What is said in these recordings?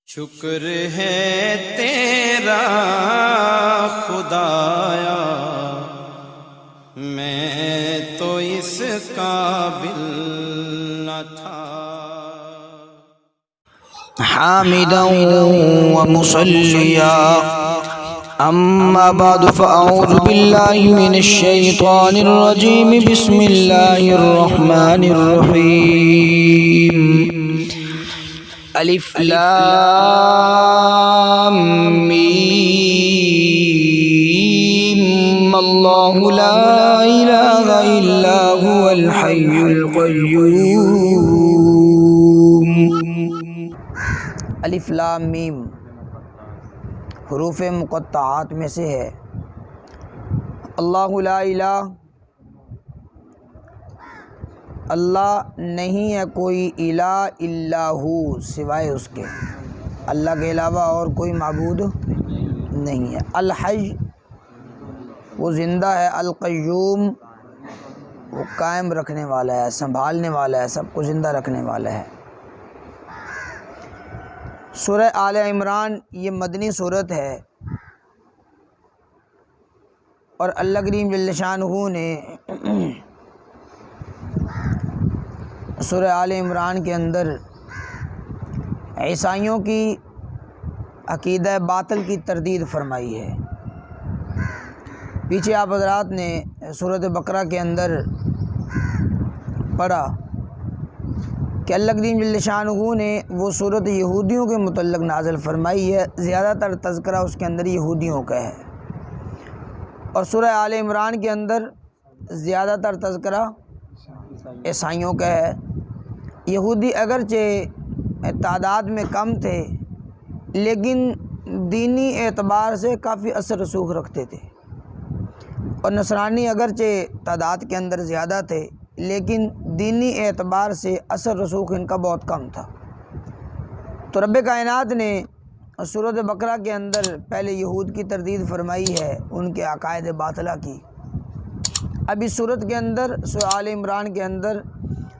شکر ہے تیرا خدایا، میں تو اس قابل نہ تھا۔ حامدا ومصليا، أما بعد فأعوذ بالله من الشيطان الرجيم، بسم الله الرحمن الرحيم۔ الف لام میم، اللہ لا الہ الا هو الحی القیوم۔ الف لام میم حروف مقطعات میں سے ہے۔ اللہ لا الہ، اللہ نہیں ہے کوئی الہ الا ہو سوائے اس کے، اللہ کے علاوہ اور کوئی معبود نہیں ہے۔ الحی وہ زندہ ہے، القیوم وہ قائم رکھنے والا ہے، سنبھالنے والا ہے، سب کو زندہ رکھنے والا ہے۔ سورہ آل عمران یہ مدنی صورت ہے، اور اللہ کریم جل شانہ نے سورہ آل عمران کے اندر عیسائیوں کی عقیدہ باطل کی تردید فرمائی ہے۔ پیچھے آپ حضرات نے سورۃ بقرہ کے اندر پڑھا کہ اللہ کریم جل شانہ نے وہ صورت یہودیوں کے متعلق نازل فرمائی ہے، زیادہ تر تذکرہ اس کے اندر یہودیوں کا ہے، اور سورہ آل عمران کے اندر زیادہ تر تذکرہ عیسائیوں کا ہے۔ یہودی اگرچہ تعداد میں کم تھے، لیکن دینی اعتبار سے کافی اثر رسوخ رکھتے تھے، اور نصرانی اگرچہ تعداد کے اندر زیادہ تھے، لیکن دینی اعتبار سے اثر رسوخ ان کا بہت کم تھا۔ تو رب کائنات نے سورۃ بقرہ کے اندر پہلے یہود کی تردید فرمائی ہے، ان کے عقائد باطلہ کی۔ اب اس صورت کے اندر سورہ آل عمران کے اندر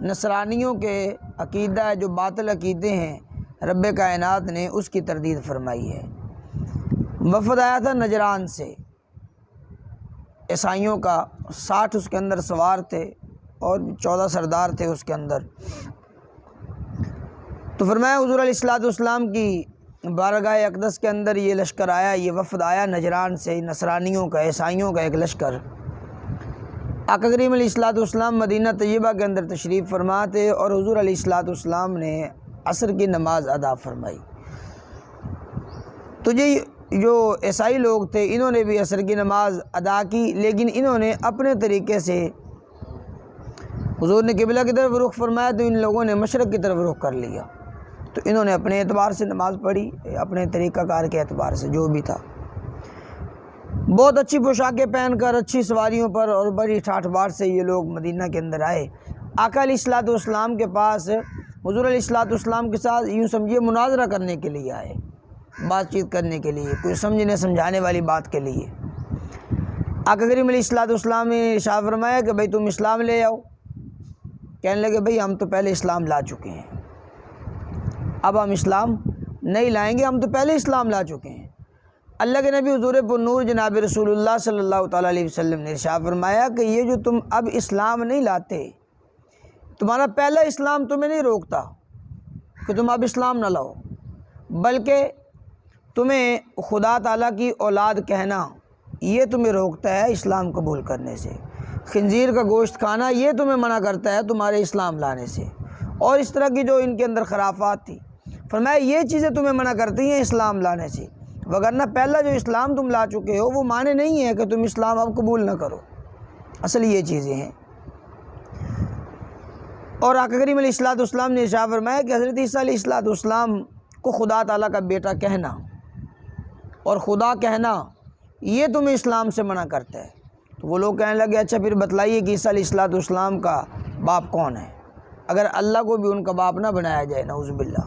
نصرانیوں کے عقیدہ جو باطل عقیدے ہیں، رب کائنات نے اس کی تردید فرمائی ہے۔ وفد آیا تھا نجران سے عیسائیوں کا، 60 اس کے اندر سوار تھے اور 14 سردار تھے اس کے اندر۔ تو فرمایا حضور علیہ السلام کی بارگاہ اقدس کے اندر یہ لشکر آیا، یہ وفد آیا نجران سے، نصرانیوں کا، عیسائیوں کا ایک لشکر۔ آقا کریم علیہ السلام مدینہ طیبہ کے اندر تشریف فرما تھے، اور حضور علیہ السلام نے عصر کی نماز ادا فرمائی۔ تو جو عیسائی لوگ تھے، انہوں نے بھی عصر کی نماز ادا کی، لیکن انہوں نے اپنے طریقے سے، حضور نے قبلہ کی طرف رخ فرمایا تو ان لوگوں نے مشرق کی طرف رخ کر لیا، تو انہوں نے اپنے اعتبار سے نماز پڑھی، اپنے طریقہ کار کے اعتبار سے جو بھی تھا۔ بہت اچھی پوشاکیں پہن کر، اچھی سواریوں پر اور بڑی ٹھاٹھ باٹ سے یہ لوگ مدینہ کے اندر آئے۔ آقا علیہ السلام کے پاس حضور علیہ السلام کے ساتھ یوں سمجھیے مناظرہ کرنے کے لیے آئے، بات چیت کرنے کے لیے، کوئی سمجھنے سمجھانے والی بات کے لیے۔ آقا کریم علیہ السلام نے ارشاد فرمایا کہ بھئی تم اسلام لے آؤ۔ کہنے لگے بھئی ہم تو پہلے اسلام لا چکے ہیں، اب ہم اسلام نہیں لائیں گے، ہم تو پہلے اسلام لا چکے ہیں۔ اللہ کے نبی حضور پر نور جناب رسول اللہ صلی اللہ تعالیٰ علیہ وسلم نے ارشاد فرمایا کہ یہ جو تم اب اسلام نہیں لاتے، تمہارا پہلا اسلام تمہیں نہیں روکتا کہ تم اب اسلام نہ لاؤ، بلکہ تمہیں خدا تعالیٰ کی اولاد کہنا یہ تمہیں روکتا ہے اسلام قبول کرنے سے۔ خنزیر کا گوشت کھانا یہ تمہیں منع کرتا ہے تمہارے اسلام لانے سے، اور اس طرح کی جو ان کے اندر خرافات تھی، فرمایا یہ چیزیں تمہیں منع کرتی ہیں اسلام لانے سے، وگرنہ پہلا جو اسلام تم لا چکے ہو وہ معنی نہیں ہے کہ تم اسلام اب قبول نہ کرو، اصل یہ چیزیں ہیں۔ اور آقا کریم علیہ السلام نے ارشاد فرمایا کہ حضرت عیسیٰ علیہ السلام کو خدا تعالیٰ کا بیٹا کہنا اور خدا کہنا یہ تمہیں اسلام سے منع کرتا ہے۔ تو وہ لوگ کہنے لگے اچھا پھر بتلائیے کہ عیسیٰ علیہ السلام کا باپ کون ہے؟ اگر اللہ کو بھی ان کا باپ نہ بنایا جائے نعوذ باللہ،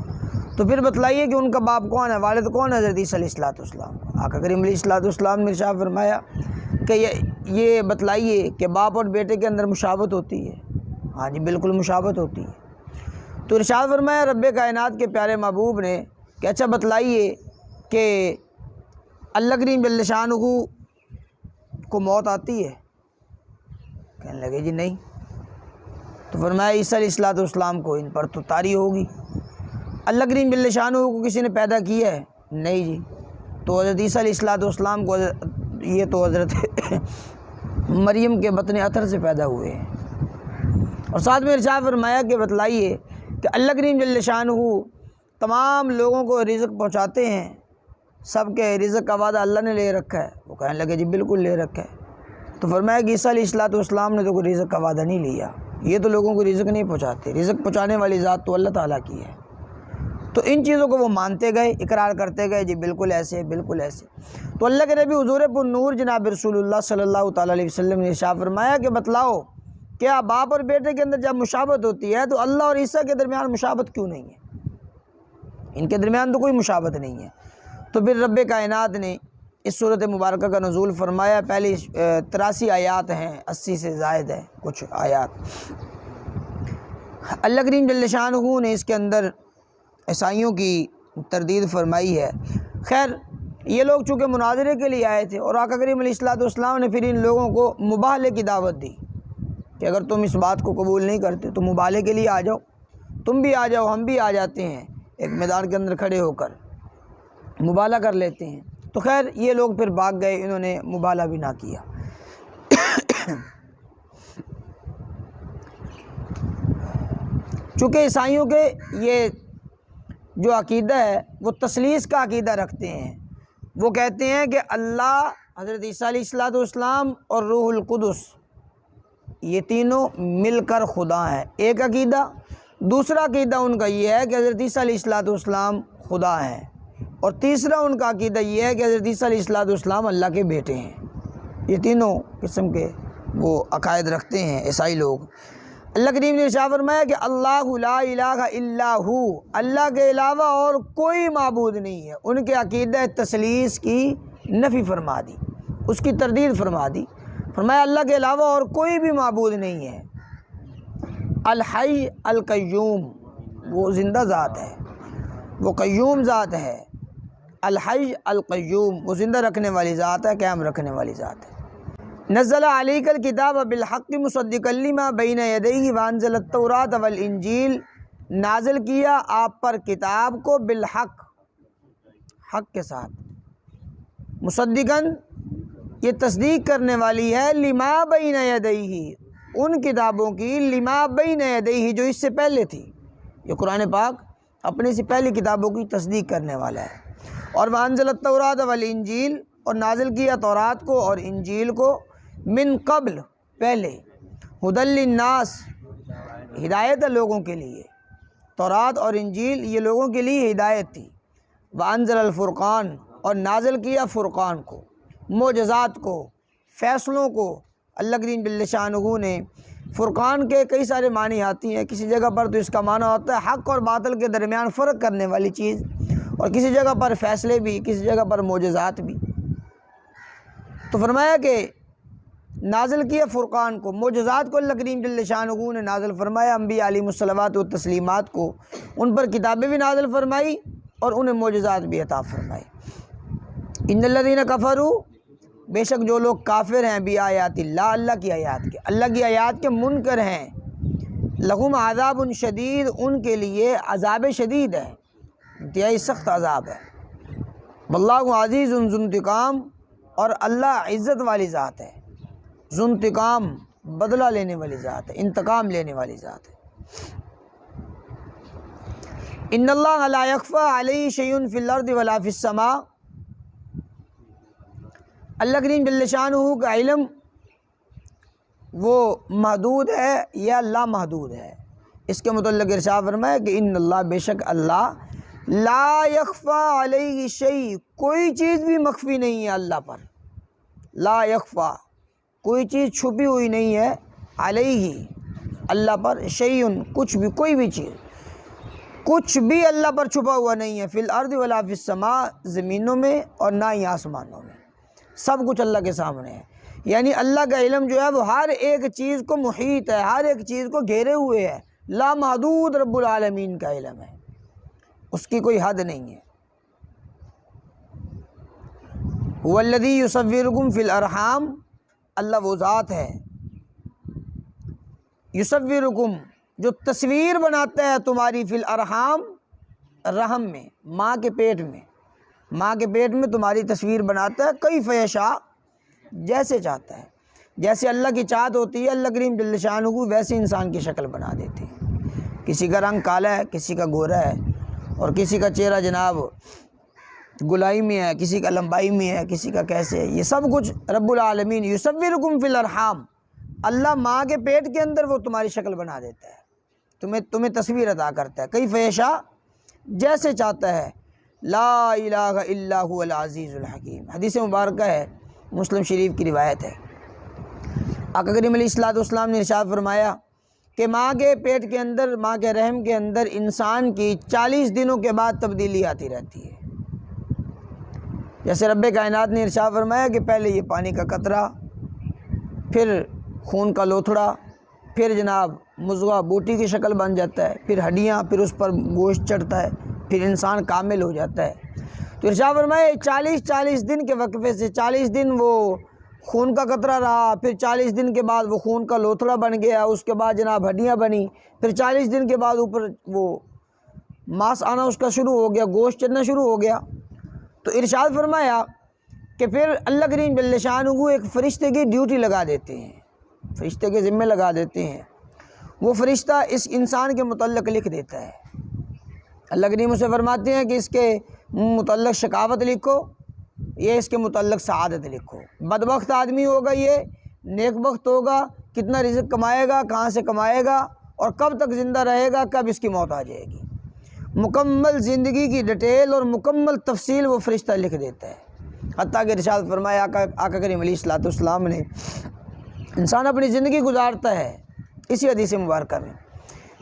تو پھر بتلائیے کہ ان کا باپ کون ہے، والد کون ہے حضرت عیسیٰ علیہ السلام۔ آقا کریم علیہ السلام نے ارشاد فرمایا کہ یہ بتلائیے کہ باپ اور بیٹے کے اندر مشابہت ہوتی ہے؟ ہاں جی بالکل مشابہت ہوتی ہے۔ تو ارشاد فرمایا رب کائنات کے پیارے محبوب نے کہ اچھا بتلائیے کہ اللہ کریم جل شانہ کو موت آتی ہے؟ کہنے لگے جی نہیں۔ تو فرمایا عیسیٰ علیہ السلام کو ان پر تو طاری ہوگی۔ اللہ کریم جل شانہ کو کسی نے پیدا کیا ہے؟ نہیں جی۔ تو حضرت عیسیٰ علیہ السلام کو یہ تو حضرت مریم کے بطن اطہر سے پیدا ہوئے ہیں۔ اور ساتھ میں ارشاد فرمایا کہ بتلائیے کہ اللہ کریم جل شانہ تمام لوگوں کو رزق پہنچاتے ہیں، سب کے رزق کا وعدہ اللہ نے لے رکھا ہے؟ وہ کہنے لگے جی بالکل لے رکھا ہے۔ تو فرمایا کہ عیسیٰ علیہ السلام نے تو کوئی رزق کا وعدہ نہیں لیا، یہ تو لوگوں کو رزق نہیں پہنچاتے، رزق پہنچانے والی ذات تو اللہ تعالیٰ کی ہے۔ تو ان چیزوں کو وہ مانتے گئے، اقرار کرتے گئے جی بالکل ایسے بالکل ایسے۔ تو اللہ کے نبی حضور پر نور جناب رسول اللہ صلی اللہ تعالیٰ علیہ وسلم نے ارشاد فرمایا کہ بتلاؤ کیا باپ اور بیٹے کے اندر جب مشابہت ہوتی ہے تو اللہ اور عیسیٰ کے درمیان مشابہت کیوں نہیں ہے؟ ان کے درمیان تو کوئی مشابہت نہیں ہے۔ تو پھر رب کائنات نے اس صورت مبارکہ کا نزول فرمایا۔ پہلی 83 آیات ہیں، 80 سے زائد ہے کچھ آیات۔ اللہ کریم جل شانہ نے اس کے اندر عیسائیوں کی تردید فرمائی ہے۔ خیر یہ لوگ چونکہ مناظرے کے لیے آئے تھے اور آقا کریم علیہ السلام نے پھر ان لوگوں کو مباہلے کی دعوت دی کہ اگر تم اس بات کو قبول نہیں کرتے تو مباہلے کے لیے آ جاؤ، تم بھی آ جاؤ ہم بھی آ جاتے ہیں، ایک میدان کے اندر کھڑے ہو کر مباہلہ کر لیتے ہیں۔ تو خیر یہ لوگ پھر بھاگ گئے، انہوں نے مباہلہ بھی نہ کیا۔ چونکہ عیسائیوں کے یہ جو عقیدہ ہے وہ تثلیث کا عقیدہ رکھتے ہیں، وہ کہتے ہیں کہ اللہ، حضرت عیسیٰ علیہ السلام اور روح القدس یہ تینوں مل کر خدا ہیں، ایک عقیدہ۔ دوسرا عقیدہ ان کا یہ ہے کہ حضرت عیسیٰ علیہ السلام خدا ہیں، اور تیسرا ان کا عقیدہ یہ ہے کہ حضرت عیسیٰ علیہ السلام اللہ کے بیٹے ہیں۔ یہ تینوں قسم کے وہ عقائد رکھتے ہیں عیسائی لوگ۔ اللہ کریم نے ارشاد فرمایا کہ اللہ لا الہ الا ہو، اللہ کے علاوہ اور کوئی معبود نہیں ہے۔ ان کے عقیدہ تثلیث کی نفی فرما دی، اس کی تردید فرما دی۔ فرمایا اللہ کے علاوہ اور کوئی بھی معبود نہیں ہے۔ الحی القیوم، وہ زندہ ذات ہے، وہ قیوم ذات ہے۔ الحی القیوم، وہ زندہ رکھنے والی ذات ہے، قیام رکھنے والی ذات ہے۔ نزل علیک الکتاب بالحق مصدقا لما بین یدیہ وانزل التوراۃ والانجیل، نازل کیا آپ پر کتاب کو بالحق، حق کے ساتھ، مصدقاً یہ تصدیق کرنے والی ہے، لما بین یدیہ ان کتابوں کی، لما بین یدیہ جو اس سے پہلے تھی۔ یہ قرآن پاک اپنے سے پہلی کتابوں کی تصدیق کرنے والا ہے۔ اور وانزل التوراۃ والانجیل، اور نازل کیا تورات کو اور انجیل کو، من قبل پہلے، ھدی للناس ہدایت ہے لوگوں کے لیے۔ تورات اور انجیل یہ لوگوں کے لیے ہدایت تھی۔ وانزل الفرقان، اور نازل کیا فرقان کو، معجزات کو، فیصلوں کو۔ اللہ کریم جل شانہ نے فرقان کے کئی سارے معنی آتی ہیں، کسی جگہ پر تو اس کا معنی ہوتا ہے حق اور باطل کے درمیان فرق کرنے والی چیز، اور کسی جگہ پر فیصلے بھی، کسی جگہ پر معجزات بھی۔ تو فرمایا کہ نازل کیا فرقان کو، معجزات کو اللہ کریم جل شانہ نے نازل فرمایا، انبیاء علیہم الصلوات و تسلیمات کو ان پر کتابیں بھی نازل فرمائی اور انہیں معجزات بھی عطا فرمائی۔ ان الذین کفروا، بے شک جو لوگ کافر ہیں، بھی آیات اللہ، اللہ کی آیات کے، اللہ کی آیات کے منکر ہیں، لہم عذاب شدید، ان کے لیے عذاب شدید ہے، انتہائی سخت عذاب ہے۔ واللہ عزیز ذو انتقام، اور اللہ عزت والی ذات ہے، ذو انتقام بدلہ لینے والی ذات ہے، انتقام لینے والی ذات ہے۔ ان اللہ لا یخفی علیہ شیء فی الارض ولا فی السماء، اللہ کریم جل شانہ کا علم وہ محدود ہے یا لا محدود ہے۔ اس کے متعلق ارشاد فرمایا کہ ان اللہ، بے شک اللہ، لا یخفی علیہ شیء، کوئی چیز بھی مخفی نہیں ہے اللہ پر، لا یخفی، کوئی چیز چھپی ہوئی نہیں ہے، علیہ اللہ پر، شیء کچھ بھی، کوئی بھی چیز، کچھ بھی اللہ پر چھپا ہوا نہیں ہے، فی الارض ولا فی السماء، زمینوں میں اور نہ ہی آسمانوں میں، سب کچھ اللہ کے سامنے ہے۔ یعنی اللہ کا علم جو ہے وہ ہر ایک چیز کو محیط ہے، ہر ایک چیز کو گھیرے ہوئے ہے، لا محدود رب العالمین کا علم ہے، اس کی کوئی حد نہیں ہے۔ والذی یصورکم فی الارحام، اللہ وہ ذات ہے، یصورکم جو تصویر بناتا ہے تمہاری، فی الارحام رحم میں، ماں کے پیٹ میں، ماں کے پیٹ میں تمہاری تصویر بناتا ہے، کیف یشاء جیسے چاہتا ہے، جیسے اللہ کی چاہت ہوتی ہے اللہ کریم جل شانہ ویسے انسان کی شکل بنا دیتی ہے۔ کسی کا رنگ کالا ہے، کسی کا گورا ہے، اور کسی کا چہرہ جناب گلائی میں ہے، کسی کا لمبائی میں ہے، کسی کا کیسے ہے، یہ سب کچھ رب العالمین یصورکم فی الارحام، اللہ ماں کے پیٹ کے اندر وہ تمہاری شکل بنا دیتا ہے، تمہیں تصویر عطا کرتا ہے، کیف یشاء جیسے چاہتا ہے، لا الہ الا هو العزیز الحکیم، حدیث مبارکہ ہے، مسلم شریف کی روایت ہے۔ آقا کریم علیہ الصلوۃ والسلام نے ارشاد فرمایا کہ ماں کے پیٹ کے اندر، ماں کے رحم کے اندر انسان کی 40 دنوں کے بعد تبدیلی آتی رہتی ہے۔ جیسے رب کائنات نے ارشاد فرمایا کہ پہلے یہ پانی کا قطرہ، پھر خون کا لوتھڑا، پھر جناب مضغہ بوٹی کی شکل بن جاتا ہے، پھر ہڈیاں، پھر اس پر گوشت چڑھتا ہے، پھر انسان کامل ہو جاتا ہے۔ تو ارشاد فرمایا 40 دن کے وقفے سے، 40 دن وہ خون کا قطرہ رہا، پھر 40 دن کے بعد وہ خون کا لوتھڑا بن گیا، اس کے بعد جناب ہڈیاں بنی، پھر 40 دن کے بعد اوپر وہ ماس آنا اس کا شروع ہو گیا، گوشت چڑھنا شروع ہو گیا۔ تو ارشاد فرمایا کہ پھر اللہ کریم جل شانہ ایک فرشتے کی ڈیوٹی لگا دیتے ہیں، فرشتے کے ذمہ لگا دیتے ہیں، وہ فرشتہ اس انسان کے متعلق لکھ دیتا ہے۔ اللہ کریم اسے فرماتے ہیں کہ اس کے متعلق شقاوت لکھو، یہ اس کے متعلق سعادت لکھو، بدبخت آدمی ہوگا یہ، نیک بخت ہوگا، کتنا رزق کمائے گا، کہاں سے کمائے گا، اور کب تک زندہ رہے گا، کب اس کی موت آ جائے گی، مکمل زندگی کی ڈیٹیل اور مکمل تفصیل وہ فرشتہ لکھ دیتا ہے۔ حتیٰ کہ ارشاد فرمایا آقا کریم علیہ الصلوۃ والسلام نے، انسان اپنی زندگی گزارتا ہے، اسی حدیث مبارکہ میں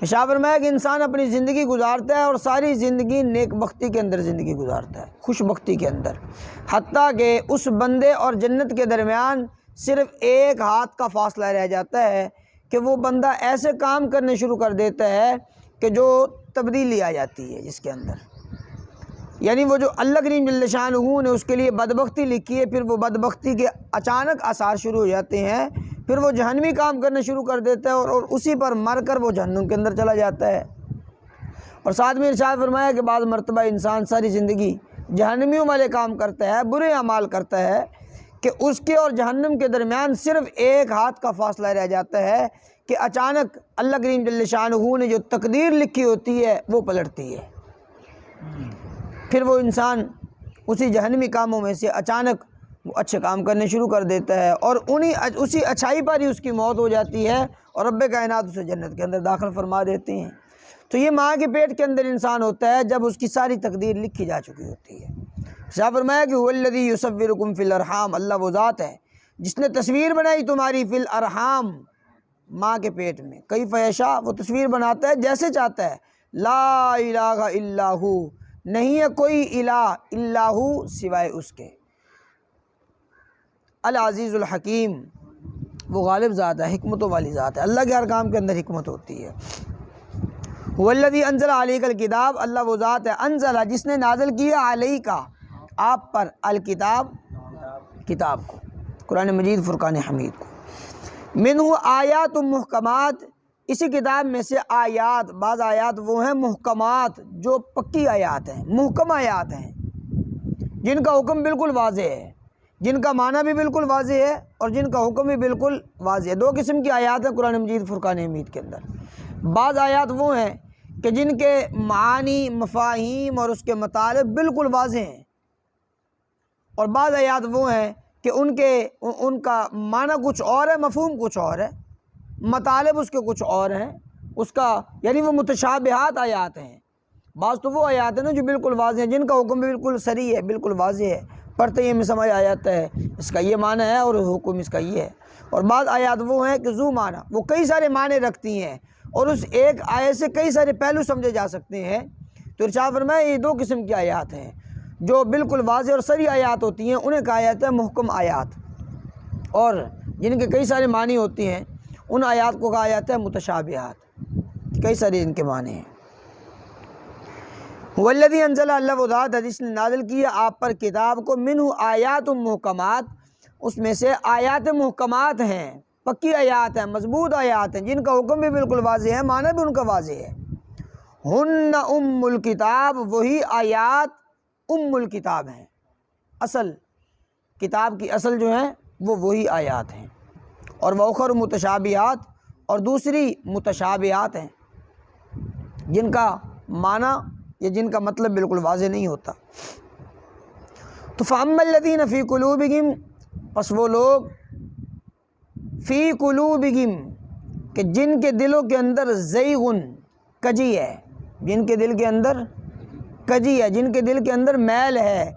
ارشاد فرمایا کہ انسان اپنی زندگی گزارتا ہے اور ساری زندگی نیک بختی کے اندر زندگی گزارتا ہے، خوش بختی کے اندر، حتیٰ کہ اس بندے اور جنت کے درمیان صرف ایک ہاتھ کا فاصلہ رہ جاتا ہے کہ وہ بندہ ایسے کام کرنے شروع کر دیتا ہے کہ جو تبدیلی آ جاتی ہے جس کے اندر، یعنی وہ جو اللہ کریم جل شانہ نے اس کے لیے بدبختی لکھی ہے، پھر وہ بدبختی کے اچانک آثار شروع ہو جاتے ہیں، پھر وہ جہنمی کام کرنا شروع کر دیتا ہے اور اسی پر مر کر وہ جہنم کے اندر چلا جاتا ہے۔ اور ساتھ میں ارشاد فرمایا کہ بعض مرتبہ انسان ساری زندگی جہنمیوں والے کام کرتا ہے، برے اعمال کرتا ہے، کہ اس کے اور جہنم کے درمیان صرف ایک ہاتھ کا فاصلہ رہ جاتا ہے کہ اچانک اللہ کریم جل شانہ نے جو تقدیر لکھی ہوتی ہے وہ پلٹتی ہے، پھر وہ انسان اسی جہنمی کاموں میں سے اچانک وہ اچھے کام کرنے شروع کر دیتا ہے، اور اسی اچھائی پر ہی اس کی موت ہو جاتی ہے، اور رب کائنات اسے جنت کے اندر داخل فرما دیتے ہیں۔ تو یہ ماں کے پیٹ کے اندر انسان ہوتا ہے جب اس کی ساری تقدیر لکھی جا چکی ہوتی ہے۔ شاہ فرمایا کہ والذی یصورکم فی الارحام، اللہ وہ ذات ہے جس نے تصویر بنائی تمہاری فی الارحام، ماں کے پیٹ میں، کیف یشاء وہ تصویر بناتا ہے جیسے چاہتا ہے، لا الہ الا ہو نہیں ہے کوئی الہ الا ہو سوائے اس کے، العزیز الحکیم وہ غالب ذات ہے، حکمتوں والی ذات ہے، اللہ کے ہر کام کے اندر حکمت ہوتی ہے۔ والذی انزل علیک الکتاب، اللہ وہ ذات ہے انزل جس نے نازل کیا علیک آپ پر، الکتاب کتاب کو، قرآن مجید فرقان حمید کو، منہ آیات محکمات اسی کتاب میں سے آیات، بعض آیات وہ ہیں محکمات جو پکی آیات ہیں، محکم آیات ہیں جن کا حکم بالکل واضح ہے، جن کا معنی بھی بالکل واضح ہے اور جن کا حکم بھی بالکل واضح ہے۔ دو قسم کی آیات ہیں قرآن مجید فرقان حمید کے اندر، بعض آیات وہ ہیں کہ جن کے معانی، مفاہیم اور اس کے مطالب بالکل واضح ہیں، اور بعض آیات وہ ہیں کہ ان کا معنی کچھ اور ہے، مفہوم کچھ اور ہے، مطالب اس کے کچھ اور ہیں، اس کا یعنی وہ متشابہات آیات ہیں۔ بعض تو وہ آیات ہیں نا جو بالکل واضح ہیں، جن کا حکم بھی بالکل صریح ہے، بالکل واضح ہے، پڑھتے ہی ہمیں سمجھ آ جاتا ہے اس کا یہ معنی ہے اور حکم اس کا یہ ہے۔ اور بعض آیات وہ ہیں کہ ذو معنی، وہ کئی سارے معنی رکھتی ہیں اور اس ایک آیت سے کئی سارے پہلو سمجھے جا سکتے ہیں۔ تو ارشاد فرمایا یہ دو قسم کی آیات ہیں، جو بالکل واضح اور صریح آیات ہوتی ہیں انہیں کہا جاتا ہے محکم آیات، اور جن کے کئی سارے معنی ہوتی ہیں ان آیات کو کہا جاتا ہے متشابہات، کئی سارے ان کے معنی ہیں۔ والذی انزل، اللہ وہ ذات ہے جس نے نازل کیا آپ پر کتاب کو، منہ آیات محکمات، اس میں سے آیات محکمات ہیں، پکی آیات ہیں، مضبوط آیات ہیں، جن کا حکم بھی بالکل واضح ہے، معنی بھی ان کا واضح ہے۔ ہن ام الکتاب، وہی آیات ام الکتاب ہیں، اصل کتاب کی اصل جو ہیں وہ وہی آیات ہیں، اور وأخر متشابہات، اور دوسری متشابہات ہیں جن کا معنی یا جن کا مطلب بالکل واضح نہیں ہوتا۔ تو فَأَمَّا الَّذِينَ فِي قُلُوبِهِمْ، پس وہ لوگ فی قلوبہم، کہ جن کے دلوں کے اندر زیغن، کجی ہے، جن کے دل کے اندر کجی ہے، جن کے دل کے اندر میل ہے،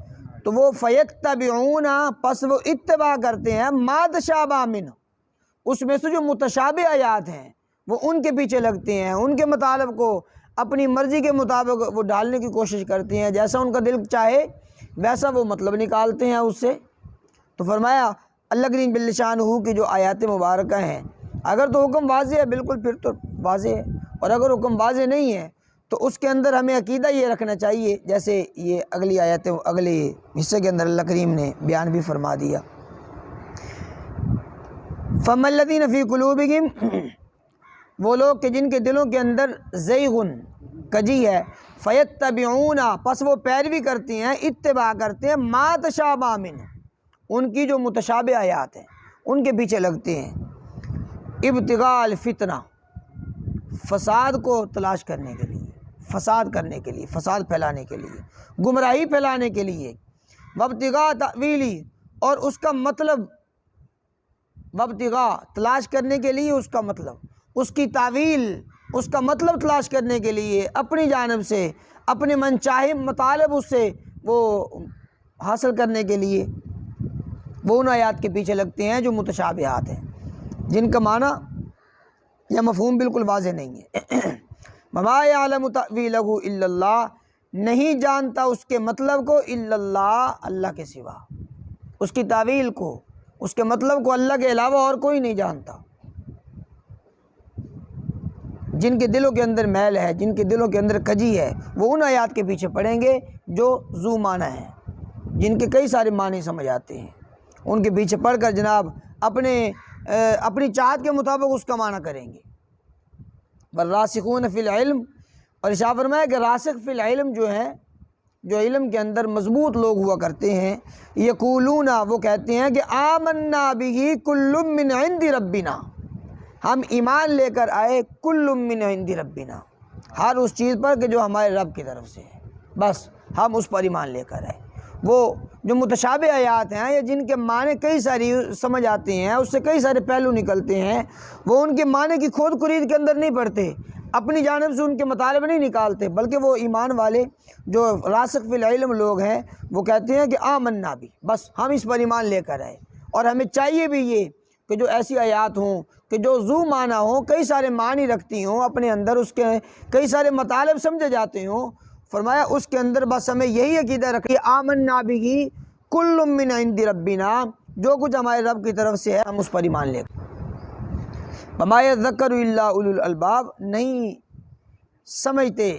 تو وہ فیتبعون، پس وہ اتباع کرتے ہیں، ما تشابہ منہ، اس میں سے جو متشابہ آیات ہیں وہ ان کے پیچھے لگتے ہیں، ان کے مطالب کو اپنی مرضی کے مطابق وہ ڈالنے کی کوشش کرتے ہیں، جیسا ان کا دل چاہے ویسا وہ مطلب نکالتے ہیں اس سے۔ تو فرمایا اللہ کریم جل شانہ کی جو آیات مبارکہ ہیں، اگر تو حکم واضح ہے بالکل پھر تو واضح ہے، اور اگر حکم واضح نہیں ہے تو اس کے اندر ہمیں عقیدہ یہ رکھنا چاہیے، جیسے یہ اگلی آیتیں اگلے حصے کے اندر اللہ کریم نے بیان بھی فرما دیا۔ فَأَمَّا الَّذِينَ فِي قُلُوبِهِمْ، وہ لوگ کہ جن کے دلوں کے اندر زیغن، کجی ہے، فیتبعون، پس وہ پیروی کرتی ہیں، اتباع کرتے ہیں، ما تشابہ منہ، ان کی جو متشابہ آیات ہیں ان کے پیچھے لگتے ہیں، ابتغاء الفتنہ، فساد کو تلاش کرنے کے لیے، فساد کرنے کے لیے، فساد پھیلانے کے لیے، گمراہی پھیلانے کے لیے، وابتغاء تأویلی، اور اس کا مطلب، وابتغاء تلاش کرنے کے لیے، اس کا مطلب، اس کی تعویل، اس کا مطلب تلاش کرنے کے لیے، اپنی جانب سے اپنے من چاہے مطالب اس سے وہ حاصل کرنے کے لیے وہ ان آیات کے پیچھے لگتے ہیں جو متشابہات ہیں، جن کا معنی یا مفہوم بالکل واضح نہیں ہے۔ وَمَا يَعْلَمُ تَأْوِيلَهُ إِلَّا اللَّهُ، نہیں جانتا اس کے مطلب کو الا اللہ، اللہ کے سوا، اس کی تعویل کو، اس کے مطلب کو اللہ کے علاوہ اور کوئی نہیں جانتا۔ جن کے دلوں کے اندر میل ہے، جن کے دلوں کے اندر کجی ہے، وہ ان آیات کے پیچھے پڑیں گے جو ذو معنی ہیں، جن کے کئی سارے معنی سمجھ آتے ہیں، ان کے پیچھے پڑھ کر جناب اپنی چاہت کے مطابق اس کا معنی کریں گے۔ والراسخون فی العلم، اور ارشاد فرمایا کہ راسخ فی العلم جو ہیں، جو علم کے اندر مضبوط لوگ ہوا کرتے ہیں، یقولون، وہ کہتے ہیں کہ آمنا بہ کل من عند ربنا، ہم ایمان لے کر آئے کل من عند ربنا، ہر اس چیز پر کہ جو ہمارے رب کی طرف سے ہے، بس ہم اس پر ایمان لے کر آئے۔ وہ جو متشابہ آیات ہیں یا جن کے معنی کئی ساری سمجھ آتے ہیں، اس سے کئی سارے پہلو نکلتے ہیں، وہ ان کے معنی کی کھود خرید کے اندر نہیں پڑتے، اپنی جانب سے ان کے مطالب نہیں نکالتے، بلکہ وہ ایمان والے جو راسخ فی العلم لوگ ہیں وہ کہتے ہیں کہ آمنا بھی، بس ہم اس پر ایمان لے کر آئے، اور ہمیں چاہیے بھی یہ کہ جو ایسی آیات ہوں کہ جو ذو معنی ہوں، کئی سارے معنی رکھتی ہوں اپنے اندر، اس کے کئی سارے مطالب سمجھے جاتے ہوں، فرمایا اس کے اندر بس ہمیں یہی عقیدہ رکھیے، آمنا بہ کل من عند ربنا، جو کچھ ہمارے رب کی طرف سے ہے ہم اس پر ایمان لے کر۔ وما یذکر الا اولو الالباب، نہیں سمجھتے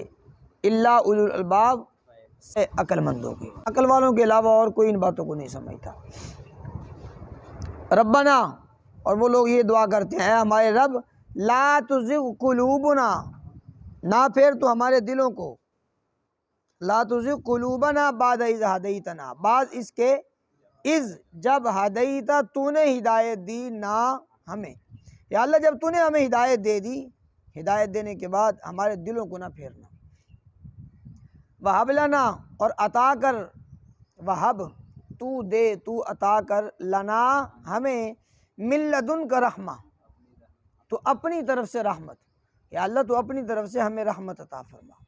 الا اولو الالباب سے عقل مندوں کے، عقل والوں کے علاوہ اور کوئی ان باتوں کو نہیں سمجھتا۔ ربنا، اور وہ لوگ یہ دعا کرتے ہیں، اے ہمارے رب، لا تزغ قلوبنا، نہ پھیر تو ہمارے دلوں کو، لا تزغ قلوبنا بعد اذ ہدیتنا، بعد اس کے اذ جب ہدیتا تو نے ہدایت دی نا ہمیں، یا اللہ جب تو نے ہمیں ہدایت دے دی، ہدایت دینے کے بعد ہمارے دلوں کو نہ پھیرنا۔ وہب لنا، اور عطا کر، وہب تو دے، تو عطا کر، لنا ہمیں، من لدن کا رحمہ، تو اپنی طرف سے رحمت، یا اللہ تو اپنی طرف سے ہمیں رحمت عطا فرما،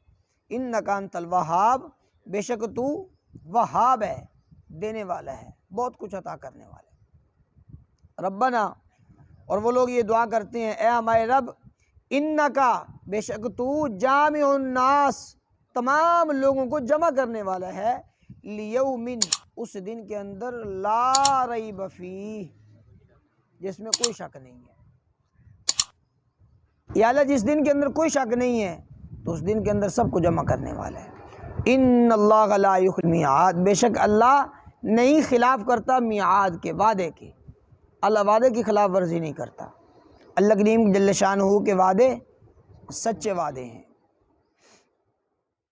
انک انت الوہاب، بے شک تو وہاب ہے، دینے والا ہے، بہت کچھ عطا کرنے والا ہے۔ ربنا، اور وہ لوگ یہ دعا کرتے ہیں، اے ہمارے رب، انکا، بے شک تو، جامع الناس، تمام لوگوں کو جمع کرنے والا ہے، لیومن، اس دن کے اندر، لا ریب فیہ، جس میں کوئی شک نہیں ہے، یا اللہ جس دن کے اندر کوئی شک نہیں ہے تو اس دن کے اندر سب کو جمع کرنے والا ہے۔ ان اللہ لا یخلف المیعاد، بے شک اللہ نہیں خلاف کرتا میعاد کے، وعدے کے، اللہ وعدے کی خلاف ورزی نہیں کرتا۔ اللہ کریم جل شانہ کے وعدے سچے وعدے ہیں۔